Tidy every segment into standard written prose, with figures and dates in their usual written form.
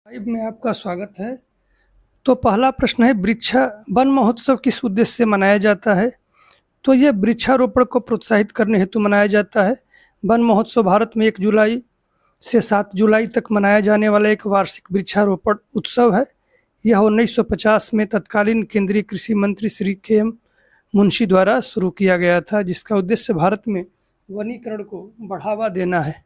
Live में आपका स्वागत है। तो पहला प्रश्न है, वन महोत्सव किस उद्देश्य से मनाया जाता है? तो ये वृक्षारोपण को प्रोत्साहित करने हेतु मनाया जाता है। वन महोत्सव भारत में 1 जुलाई से 7 जुलाई तक मनाया जाने वाला एक वार्षिक वृक्षारोपण उत्सव है। यह 1950 में तत्कालीन केंद्रीय कृषि मंत्री श्री के.एम. मुंशी द्वारा शुरू किया गया था, जिसका उद्देश्य भारत में वनीकरण को बढ़ावा देना है।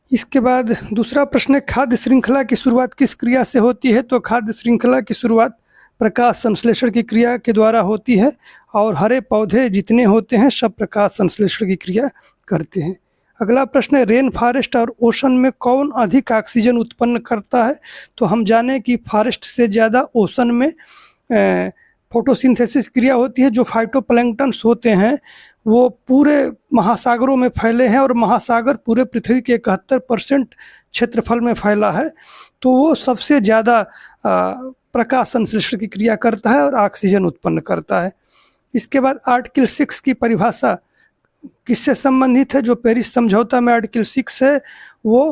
इसके बाद दूसरा प्रश्न है, खाद्य श्रृंखला की शुरुआत किस क्रिया से होती है? तो खाद्य श्रृंखला की शुरुआत प्रकाश संश्लेषण की क्रिया के द्वारा होती है और हरे पौधे जितने होते हैं सब प्रकाश संश्लेषण की क्रिया करते हैं। अगला प्रश्न है, रेन फॉरेस्ट और ओशन में कौन अधिक ऑक्सीजन उत्पन्न करता है? तो हम जाने कि फॉरेस्ट से ज़्यादा ओशन में फोटोसिंथेसिस क्रिया होती है। जो फाइटोप्लैंक्टन्स होते हैं वो पूरे महासागरों में फैले हैं और महासागर पूरे पृथ्वी के 71% क्षेत्रफल में फैला है, तो वो सबसे ज़्यादा प्रकाश संश्लेषण की क्रिया करता है और ऑक्सीजन उत्पन्न करता है। इसके बाद आर्टिकल 6 की परिभाषा किससे संबंधित है? जो पेरिस समझौता में आर्टिकल 6 है वो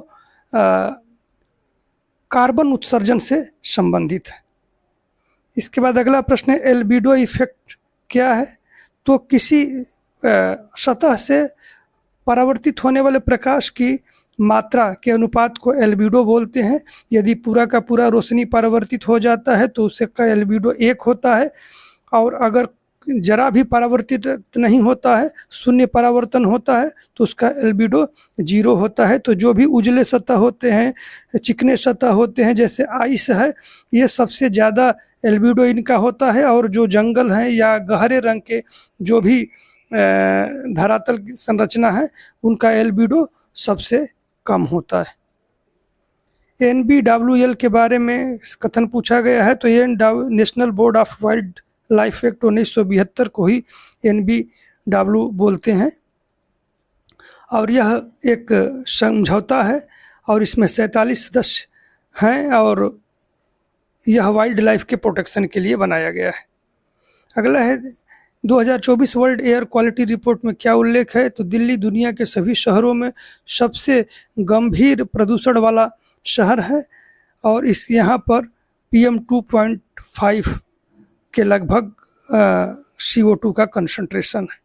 कार्बन उत्सर्जन से संबंधित है। इसके बाद अगला प्रश्न है, एल्बिडो इफेक्ट क्या है? तो किसी सतह से परावर्तित होने वाले प्रकाश की मात्रा के अनुपात को एल्बिडो बोलते हैं। यदि पूरा का पूरा रोशनी परावर्तित हो जाता है तो उसका एल्बिडो 1 होता है, और अगर जरा भी परावर्तित नहीं होता है, शून्य परावर्तन होता है, तो उसका एल्बिडो 0 होता है। तो जो भी उजले सतह होते हैं, चिकने सतह होते हैं, जैसे आइस है, ये सबसे ज़्यादा एल्बिडो इनका होता है, और जो जंगल हैं या गहरे रंग के जो भी धरातल की संरचना है उनका एल्बिडो सबसे कम होता है। NBWL के बारे में कथन पूछा गया है। तो ये national board of wild life act 1972 को ही NBW बोलते हैं, और यह एक समझौता है और इसमें 47 सदस्य हैं और यह वाइल्ड लाइफ के प्रोटेक्शन के लिए बनाया गया है। अगला है, 2024 वर्ल्ड एयर क्वालिटी रिपोर्ट में क्या उल्लेख है? तो दिल्ली दुनिया के सभी शहरों में सबसे गंभीर प्रदूषण वाला शहर है, और यहाँ पर PM 2.5 के लगभग CO2 का कंसंट्रेशन है।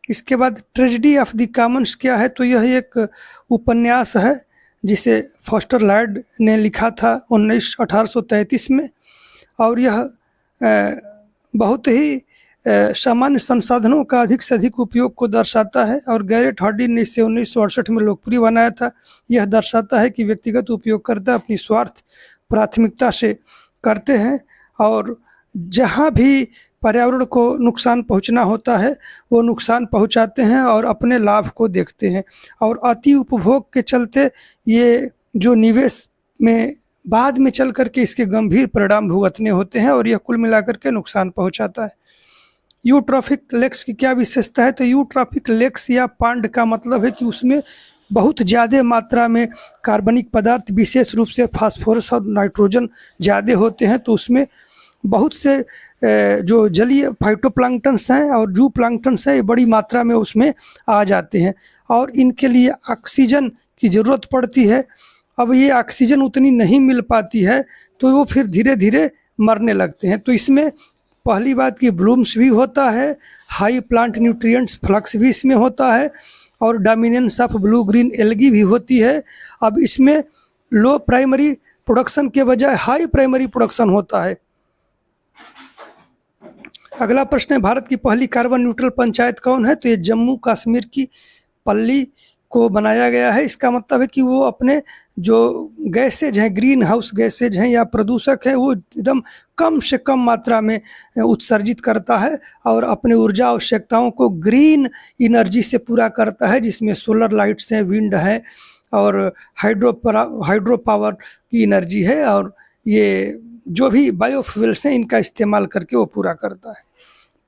इसके बाद ट्रेजेडी ऑफ द कॉमन्स क्या है? तो यह एक उपन्यास है जिसे फॉस्टर लॉयड ने लिखा था 1833 में, और यह बहुत ही सामान्य संसाधनों का अधिक से अधिक उपयोग को दर्शाता है, और गैरेट हार्डी ने इसे 1968 में लोकप्रिय बनाया था। यह दर्शाता है कि व्यक्तिगत उपयोगकर्ता अपनी स्वार्थ प्राथमिकता से करते हैं, और जहाँ भी पर्यावरण को नुकसान पहुँचना होता है वो नुकसान पहुँचाते हैं और अपने लाभ को देखते हैं, और अति उपभोग के चलते ये जो निवेश में बाद में चल करके इसके गंभीर परिणाम भुगतने होते हैं, और यह कुल मिलाकर के नुकसान पहुँचाता है। यूट्रॉफिक लेक्स की क्या विशेषता है? तो यूट्रॉफिक लेक्स या पांड का मतलब है कि उसमें बहुत ज़्यादा मात्रा में कार्बनिक पदार्थ, विशेष रूप से फास्फोरस और नाइट्रोजन ज़्यादा होते हैं, तो उसमें बहुत से जो जलीय फाइटोप्लैंक्टन्स हैं और जू प्लैंक्टन्स हैं, ये बड़ी मात्रा में उसमें आ जाते हैं, और इनके लिए ऑक्सीजन की ज़रूरत पड़ती है। अब ये ऑक्सीजन उतनी नहीं मिल पाती है तो वो फिर धीरे धीरे मरने लगते हैं। तो इसमें पहली बात कि ब्लूम्स भी होता है, हाई प्लांट न्यूट्रिएंट्स फ्लक्स भी इसमें होता है, और dominance of blue green algae भी होती है। अब इसमें लो प्राइमरी प्रोडक्शन के बजाय हाई प्राइमरी प्रोडक्शन होता है। अगला प्रश्न है, भारत की पहली कार्बन न्यूट्रल पंचायत कौन है? तो ये जम्मू कश्मीर की पल्ली को बनाया गया है। इसका मतलब है कि वो अपने जो गैसेज हैं, ग्रीन हाउस गैसेज हैं या प्रदूषक हैं, वो एकदम कम से कम मात्रा में उत्सर्जित करता है और अपने ऊर्जा आवश्यकताओं को ग्रीन एनर्जी से पूरा करता है, जिसमें सोलर लाइट्स हैं, विंड है और हाइड्रो पावर की एनर्जी है, और ये जो भी बायोफ्यूल्स हैं इनका इस्तेमाल करके वो पूरा करता है।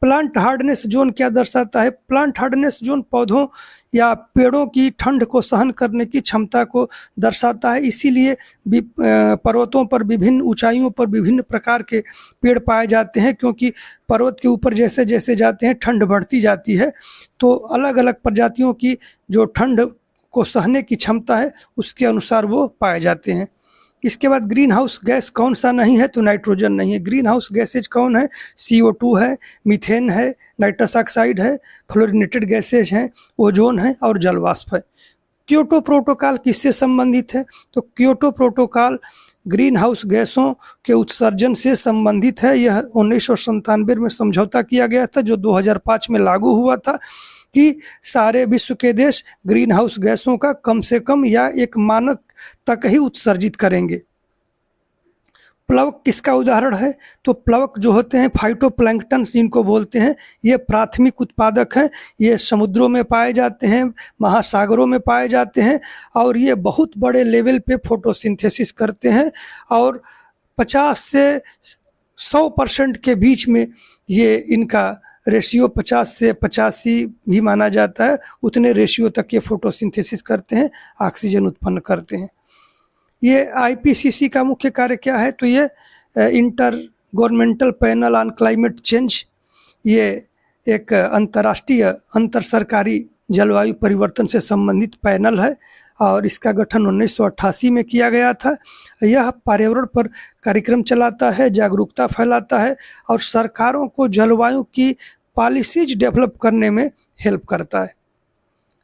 प्लांट हार्डनेस जोन क्या दर्शाता है? प्लांट हार्डनेस जोन पौधों या पेड़ों की ठंड को सहन करने की क्षमता को दर्शाता है। इसीलिए पर्वतों पर, विभिन्न ऊंचाइयों पर विभिन्न प्रकार के पेड़ पाए जाते हैं, क्योंकि पर्वत के ऊपर जैसे जैसे जाते हैं ठंड बढ़ती जाती है, तो अलग अलग प्रजातियों की जो ठंड को सहने की क्षमता है उसके अनुसार वो पाए जाते हैं। इसके बाद ग्रीन हाउस गैस कौन सा नहीं है, तो नाइट्रोजन नहीं है। ग्रीन हाउस गैसेज कौन है, CO2 है, मीथेन है, नाइट्रस ऑक्साइड है, फ्लोरिनेटेड गैसेज हैं, ओजोन है और जलवाष्प है। क्योटो प्रोटोकॉल किससे संबंधित है, तो क्योटो प्रोटोकॉल ग्रीन हाउस गैसों के उत्सर्जन से संबंधित है। यह 1997 में समझौता किया गया था जो 2005 में लागू हुआ था कि सारे विश्व के देश ग्रीन हाउस गैसों का कम से कम या एक मानक तक ही उत्सर्जित करेंगे। प्लवक किसका उदाहरण है, तो प्लवक जो होते हैं फाइटोप्लैंक्टन जिनको बोलते हैं, ये प्राथमिक उत्पादक हैं। ये समुद्रों में पाए जाते हैं, महासागरों में पाए जाते हैं और ये बहुत बड़े लेवल पे फोटोसिंथेसिस करते हैं और 50 से 100% के बीच में ये इनका रेशियो 50 से 85 भी माना जाता है, उतने रेशियो तक ये फोटोसिंथेसिस करते हैं, ऑक्सीजन उत्पन्न करते हैं। ये IPCC का मुख्य कार्य क्या है, तो ये inter governmental panel on climate change, ये एक अंतर्राष्ट्रीय अंतर सरकारी जलवायु परिवर्तन से संबंधित पैनल है और इसका गठन 1988 में किया गया था। यह पर्यावरण पर कार्यक्रम चलाता है, जागरूकता फैलाता है और सरकारों को जलवायु की पॉलिसीज डेवलप करने में हेल्प करता है।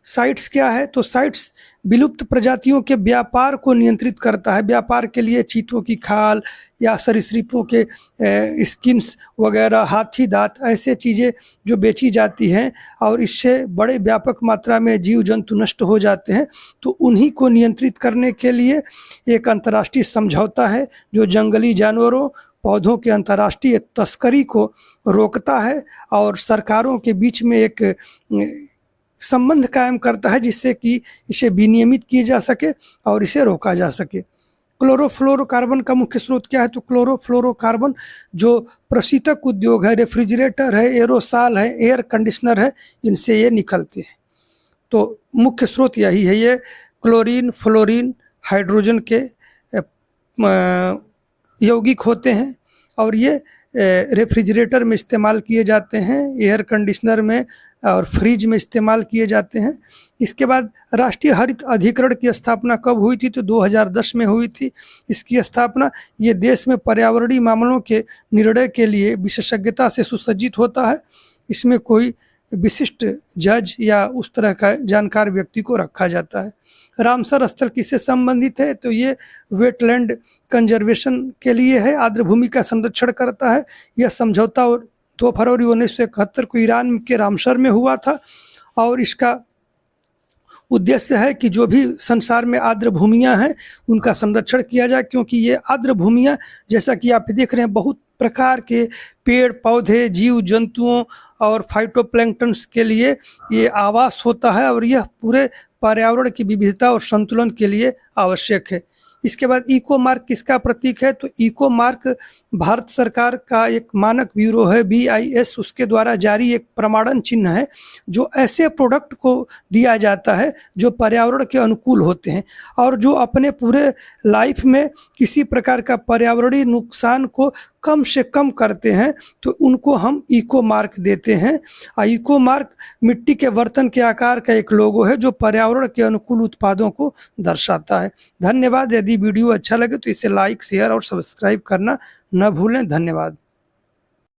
साइट्स क्या है, तो साइट्स विलुप्त प्रजातियों के व्यापार को नियंत्रित करता है। व्यापार के लिए चीतों की खाल या सरीसृपों के स्किन्स वगैरह, हाथी दांत, ऐसे चीज़ें जो बेची जाती हैं और इससे बड़े व्यापक मात्रा में जीव जंतु नष्ट हो जाते हैं, तो उन्हीं को नियंत्रित करने के लिए एक अंतर्राष्ट्रीय समझौता है जो जंगली जानवरों, पौधों के अंतर्राष्ट्रीय तस्करी को रोकता है और सरकारों के बीच में एक संबंध कायम करता है जिससे कि इसे विनियमित किया जा सके और इसे रोका जा सके। क्लोरोफ्लोरोकार्बन का मुख्य स्रोत क्या है, तो क्लोरोफ्लोरोकार्बन जो प्रशीतक उद्योग है, रेफ्रिजरेटर है, एरोसॉल है, एयर कंडीशनर है, इनसे ये निकलते हैं। तो मुख्य स्रोत यही है। ये क्लोरीन, फ्लोरीन, हाइड्रोजन के यौगिक होते हैं और ये रेफ्रिजरेटर में इस्तेमाल किए जाते हैं, एयर कंडीशनर में और फ्रिज में इस्तेमाल किए जाते हैं। इसके बाद राष्ट्रीय हरित अधिकरण की स्थापना कब हुई थी, तो 2010 में हुई थी इसकी स्थापना। ये देश में पर्यावरणीय मामलों के निर्णय के लिए विशेषज्ञता से सुसज्जित होता है। इसमें कोई विशिष्ट जज या उस तरह का जानकार व्यक्ति को रखा जाता है। रामसर स्थल किससे संबंधित है, तो ये वेटलैंड कंजर्वेशन के लिए है, आर्द्र भूमि का संरक्षण करता है। यह समझौता 2 फरवरी 1971 को ईरान के रामसर में हुआ था और इसका उद्देश्य है कि जो भी संसार में आर्द्र भूमियाँ हैं उनका संरक्षण किया जाए, क्योंकि ये आर्द्र भूमियाँ जैसा कि आप देख रहे हैं बहुत प्रकार के पेड़ पौधे, जीव जंतुओं और फाइटोप्लैंक्टन्स के लिए ये आवास होता है और यह पूरे पर्यावरण की विविधता और संतुलन के लिए आवश्यक है। इसके बाद इको मार्क किसका प्रतीक है, तो इको मार्क भारत सरकार का एक मानक ब्यूरो है BIS, उसके द्वारा जारी एक प्रमाणन चिन्ह है जो ऐसे प्रोडक्ट को दिया जाता है जो पर्यावरण के अनुकूल होते हैं और जो अपने पूरे लाइफ में किसी प्रकार का पर्यावरणीय नुकसान को कम से कम करते हैं, तो उनको हम इको मार्क देते हैं। इको मार्क मिट्टी के बर्तन के आकार का एक लोगो है जो पर्यावरण के अनुकूल उत्पादों को दर्शाता है। धन्यवाद। यदि वीडियो अच्छा लगे तो इसे लाइक, शेयर और सब्सक्राइब करना न भूलें। धन्यवाद।